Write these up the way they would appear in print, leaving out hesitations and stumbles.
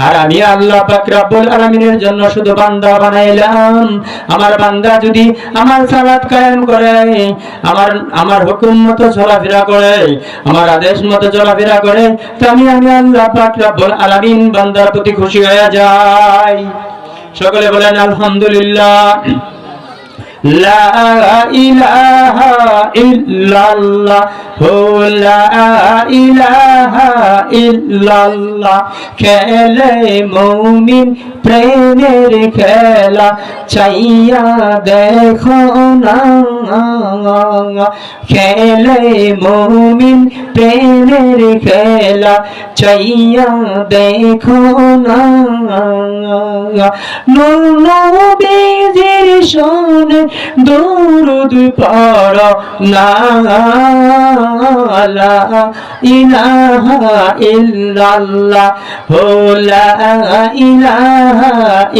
আর আমি আল্লাহ পাক রব্বুল আলামিনের জন্য শুধু বান্দা বানাইলাম। আমার বান্দা যদি আমার সালাত কায়েম করে, আমার হুকুম মতো চলাফেরা করে, আমার আদেশ মতো চলাফেরা করে, তো আমি আল্লাহ পাক রব্বুল আলামিন বান্দার প্রতি খুশি হয়ে যাই। সকলে বলেন আলহামদুলিল্লাহ। লা ইলাহা ইল্লাল্লাহ, লা ইলাহা ইল্লাল্লাহ। খেলে মুমিন প্রেমের খেলা, চাইয়া দেখো না। খেলে মুমিন প্রেমের খেলা, চাইয়া দেখো না। নবীজির শোনে দুরুদ পড়ো না। লা ইলাহা ইল্লাল্লাহ, লা ইলাহা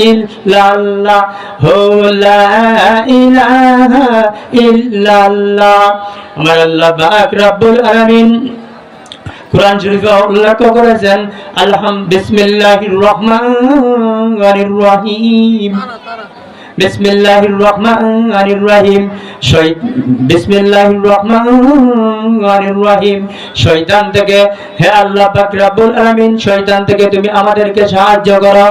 ইল্লাল্লাহ, লা ইলাহা ইল্লাল্লাহ। আমার আল্লাহ পাক রব্বুল আলামিন কুরআন শরীফে উল্লেখ করেছেন, বিসমিল্লাহির রহমানির রহিম, বিসমিল্লাহির রহমানির রহিম, বিসমিল্লাহির রহমানির রহিম। শয়তান থেকে, হে আল্লাহ পাক রব্বুল আলামিন, শয়তান থেকে তুমি আমাদেরকে সাহায্য করো।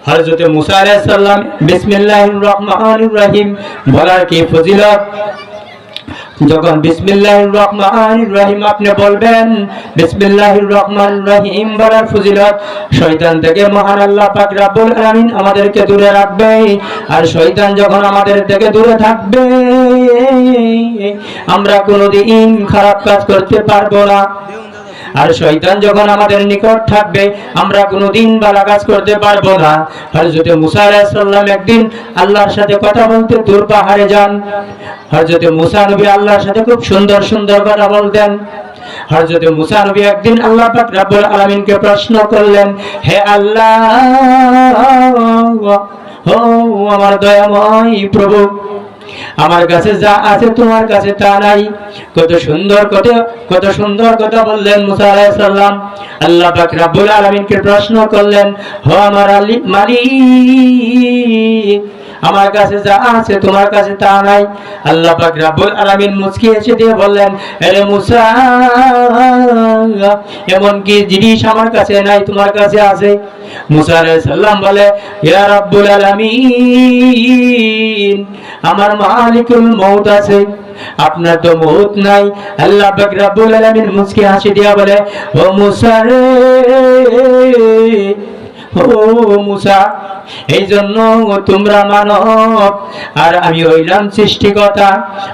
হযরত মুসা আলাইহিস সালাম বিসমিল্লাহির রহমানির রহিম বলার কি ফজিলত! যখন বিসমিল্লাহির রহমানির রহিম আপনি বলবেন, বিসমিল্লাহির রহমানির রহিম বলার ফজিলত, শয়তান থেকে মহান আল্লাহ পাক রব্বুল আলামিন আমাদেরকে দূরে রাখবে। আর শয়তান যখন আমাদের থেকে দূরে থাকবে, আমরা কোনোদিন খারাপ কাজ করতে পারবো না। আর শয়তান যখন আমাদের নিকট থাকবে, আমরা কোনোদিন ভালো কাজ করতে পারবো না। হযরত মুসা আলাইহিস সালাম একদিন আল্লাহর সাথে কথা বলতে দূর পাহাড়ে যান। হযরত মুসা নবী আল্লাহর সাথে খুব সুন্দর সুন্দর কথা বলতেন। হযরত মুসা নবী একদিন আল্লাহ পাক রব্বুল আলামিনকে প্রশ্ন করলেন, হে আল্লাহ, ও আমার দয়াময় প্রভু, আমার কাছে যা আছে তোমার কাছে তা নাই। কত সুন্দর কথা বললেন মুসা আলাইহিস সালাম। আল্লাহ পাক রব্বুল আলামিনকে প্রশ্ন করলেন, ও আমার মালিক, আমার কাছে যা আছে তোমার কাছে তা নাই। আল্লাহ পাক রব্বুল আলামিন মুচকি হেসে দিয়ে বললেন, হে মুসা, এমন কি জিনিস আমার কাছে নাই তোমার কাছে আছে? মুসা আলাইহিস সালাম বলে, ইয়া রাব্বুল আলামিন, আমার মালিকুল মউত আছে, আপনার তো মউত নাই। আল্লাহ পাক রব্বুল আলামিন মুচকি হাসি দিয়া বলে, ও মুসা রে, ও মুসা, এই জন্য তোমরা মানব আর আমি হইলাম সৃষ্টিকর্তা,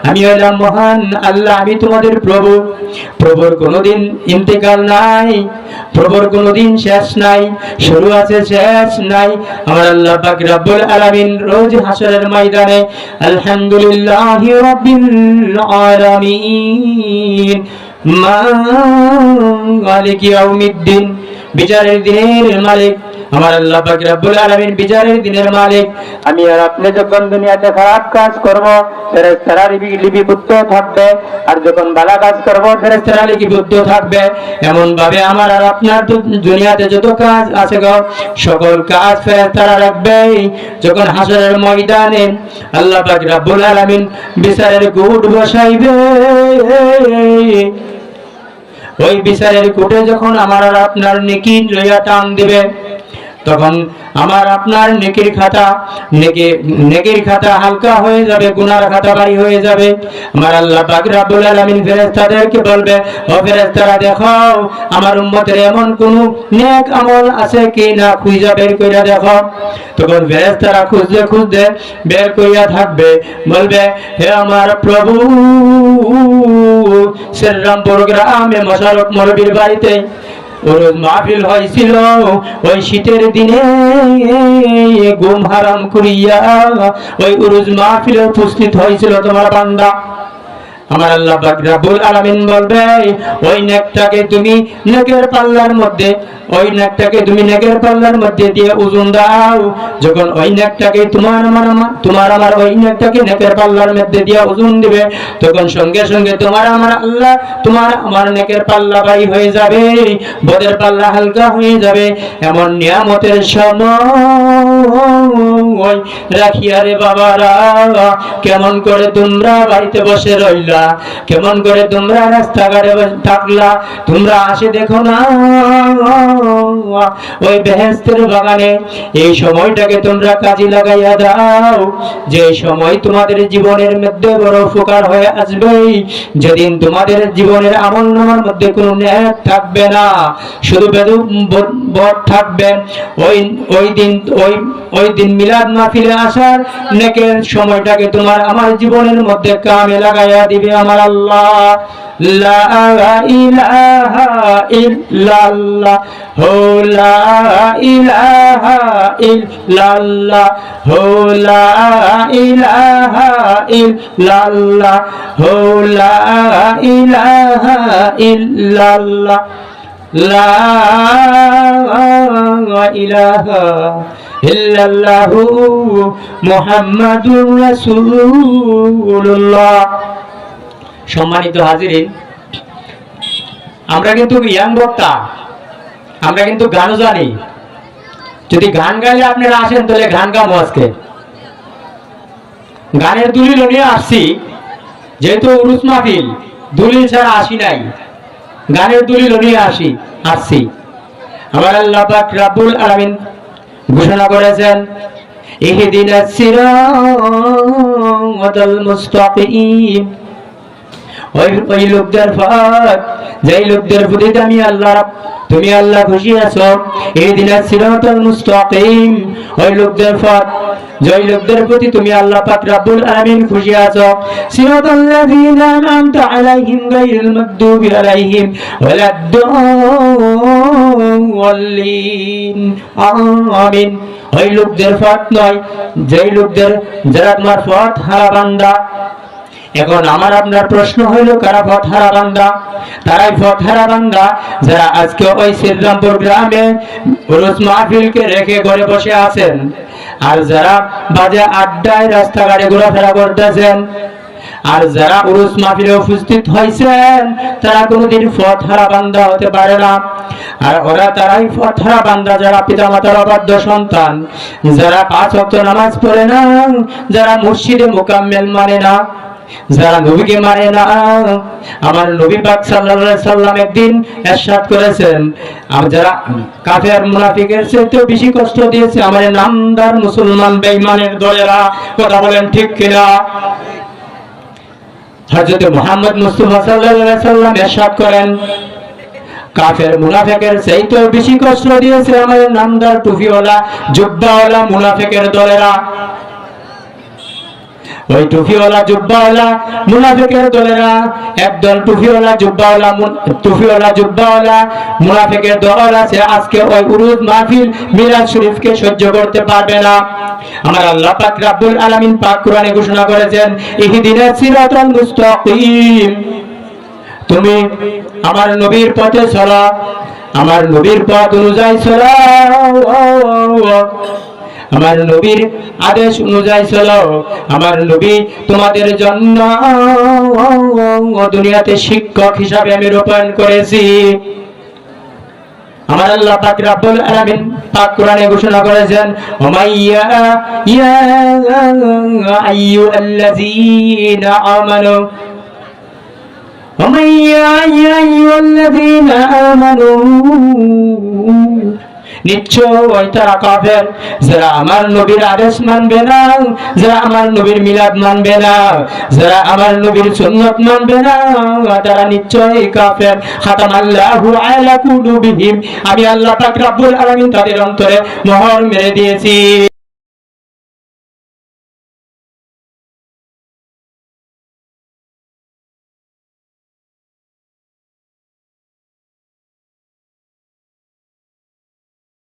আমি হইলাম মহান আল্লাহ, আমি তোমাদের প্রভু। প্রভুর কোনোদিন ইন্তেকাল নাই, প্রভুর কোনোদিন শেষ নাই, শুরু আছে শেষ নাই। আমার আল্লাহ পাক রব্বুল আলামিন রোজ হাসরের ময়দানে আলহামদুলিল্লাহি রাব্বিল আলামিন মালিক ইয়াউমিদ্দিন, বিচারের দিনের মালিক। আমার আল্লাহ পাক রব্বুল আলামিন বিচারের দিনের মালিক। আমি আর আপনি যখন দুনিয়াতে খারাপ কাজ করব, ফেরেশতারা লিপিবদ্ধ থাকবে, আর যখন ভালো কাজ করব, ফেরেশতারা লিপিবদ্ধ থাকবে। এমন ভাবে আমার আর আপনার দুনিয়াতে যত কাজ আছে গো, সকল কাজ ফেরেশতারা রাখবে। যখন হাসরের ময়দানে আল্লাহ পাক রব্বুল আলামিন বিচারের কোট বসাইবে, ওই বিচারের কোটে যখন আমার আর আপনার নেকি লইয়া টান দিবে, তখন আমার আপনার নেকির খাতা হালকা হয়ে যাবে, গুনার খাতা ভারী হয়ে যাবে। আমার আল্লাহ পাক রব্বুল আলামিন ফেরেশতাদেরকে বলবে, ও ফেরেশতারা দেখো আমার উম্মতের এমন কোন নেক আমল আছে কি না, খুঁজে বের কইরা দেখো। তখন ফেরেশতারা খুঁজতে বের কইরা থাকবে, বলবে, হে আমার প্রভু, শ্রীরামপুর গ্রামে মোশাররফ মৌলভীর বাড়িতে ওরুজ মাহফিল হয়েছিল, ওই শীতের দিনে ঘুম হারাম করিয়া ওই উরুজ মাহফিলে উপস্থিত হয়েছিল তোমার বান্দা। আমার আল্লাহ পাক রব্বুল আলামিন বলবে ওই নেকটাকে তুমি নেকের পাল্লার মধ্যে দিয়ে ওজন দাও। যখন ওই নেকটাকে তোমার আমার ওই নেকটাকে নেকের পাল্লার মধ্যে দিয়ে ওজন দিবে, তখন সঙ্গে সঙ্গে তোমার আমার নেকের পাল্লা ভারী হয়ে যাবে, বদের পাল্লা হালকা হয়ে যাবে। এমন নিয়ামতের সময় রাখিয়া রে বাবারা, কেমন করে তোমরা বাড়িতে বসে রইলা, কেমন করে তোমরা রাস্তাঘাটে থাকলা, তোমরা আসে দেখো না ওই বেহেশতের বাগানে। এই সময়টাকে তোমরা কাজে লাগাইয়া দাও, যে সময় তোমাদের জীবনের মধ্যে বড় উপকার হয়ে আসবে। যেদিন তোমাদের জীবনের আমলনামার মধ্যে কোনো নেক থাকবে না, শুধু বদ থাকবে, ওই দিন মিলাদ মাহফিলে আসার নেকের সময়টাকে তোমার আমার জীবনের মধ্যে কামে লাগাইয়া দিবে আমার আল্লাহ। লা ইলাহা ইল্লাল্লাহ হো, লা ইলাহা ইল্লাল্লাহ হো, লা ইলাহা ইল্লাল্লাহ হো, লা ইলাহা ইল্লাল্লাহ, লা ইলাহা ইল্লাল্লাহু মুহাম্মাদুর রাসূলুল্লাহ। সম্মানিত হাজিরিন, আমরা কিন্তু ইয়াং বক্তা, আমরা কিন্তু গানও জানি। যদি গান গাইলে আপনারা আসেন তাহলে গান গাবো আজকে। গানের দলিল নিয়ে আসছি, যেহেতু উরুস মাহফিল, দলিল ছাড়া আসি নাই, গানের দলিল নিয়ে আসছি। আমার আল্লাহ পাক রব্বুল আলামিন ঘোষণা করেছেন ইহদিনাস সিরাতাল মুস্তাকিম। ওই লোকদের পথ, যেই লোকদের প্রতি তুমি আল্লাহ খুশি আছো। ইহদিনাস সিরাতাল মুস্তাকিম, ওই লোকদের পথ, যেই লোকদের প্রতি তুমি আল্লাহ পাক রব্বুল আলামিন খুশি আছো। সিরাতাল্লাযীনা আন'আমতা আলাইহিম গায়রিল মাগদুবি আলাইহিম ওয়ালাদ-দাল্লিন। আমিন। ওই লোকদের পথ নয়, যেই লোকদের যারা তোমার পথ হারা বান্দা। এখন আমার আপনার প্রশ্ন হইল, কারা পথ হারা বান্দা? তারাই পথ হারা বান্দা যারা আজকে ওই শ্রীরামপুর গ্রামে উরুস মাহফিলকে রেখে ঘরে বসে আছেন, আর যারা বাজে আড্ডায় রাস্তাঘাটে ঘোরাফেরা করতেছেন, আর যারা উরুস মাহফিলে উপস্থিত হয়েছেন, তারা কোনোদিন পথ হারা বান্দা হতে পারে না। আর তারাই পথ হারা বান্দা যারা পিতামাতার অবাধ্য সন্তান, যারা 5 ওয়াক্ত নামাজ পড়ে না, যারা মসজিদে মুকাম্মেল মানে না, যারা নবীকে মানে না। আমার নবী পাক সাল্লাল্লাহু আলাইহি সাল্লাম একদিন ইরশাদ করেছেন, যারা কাফের মুনাফিকের চেয়ে বেশি কষ্ট দিয়েছে আমার নামদার মুসলমান বেঈমানের দলেরা। কথা বলেন ঠিক কিনা? হযরত মুহাম্মদ মুস্তাফা সাল্লাল্লাহু আলাইহি সাল্লাম ইরশাদ করেন, কাফের মুনাফিকের চেয়ে বেশি কষ্ট দিয়েছে আমার নামদার টুপিওয়ালা জুব্বাওয়ালা মুনাফিকের দলেরা। ওই টুপিওয়ালা জুব্বাওয়ালা মুনাফিকের দলেরা, একদল টুপিওয়ালা জুব্বাওয়ালা মুনাফিকের দল আছে, আজকে ওই উরুস মাহফিল মিলাদ শরীফকে সহ্য করতে পারবে না। আমার আল্লাহ পাক রব্বুল আলামিন পাক কোরআনে ঘোষণা করেছেন ইহদিনাস সিরাতাল মুস্তাকিম। তুমি আমার নবীর পথে চলো, আমার নবীর পথ অনুযায়ী চলো, আমার নবীর আদেশ অনুযায়ী চলো। আমার নবী তোমাদের জন্য দুনিয়াতে শিক্ষক হিসাবে আমি রূপায়ণ করেছি। আমার আল্লাহ পাক রব্বুল আলামিন পাক কোরআনে ঘোষণা করেছেন ওমাইয়া ইয়া আইয়ুহাল্লাযীনা আমানু, ওমাইয়া ইয়া আইয়ুহাল্লাযীনা আমানু, নিশ্চয় তারা কাফের যারা আমার নবীর আদেশ মানবে না, যারা আমার নবীর মিলাদ মানবে না, যারা আমার নবীর সুন্নাত মানবে না, তারা নিশ্চয়ই কাফের। খাতামাল্লাহু আলা কুলুবিহিম, আমি আল্লাহ পাক রব্বুল আলামিন তাদের অন্তরে মোহর মেরে দিয়েছি।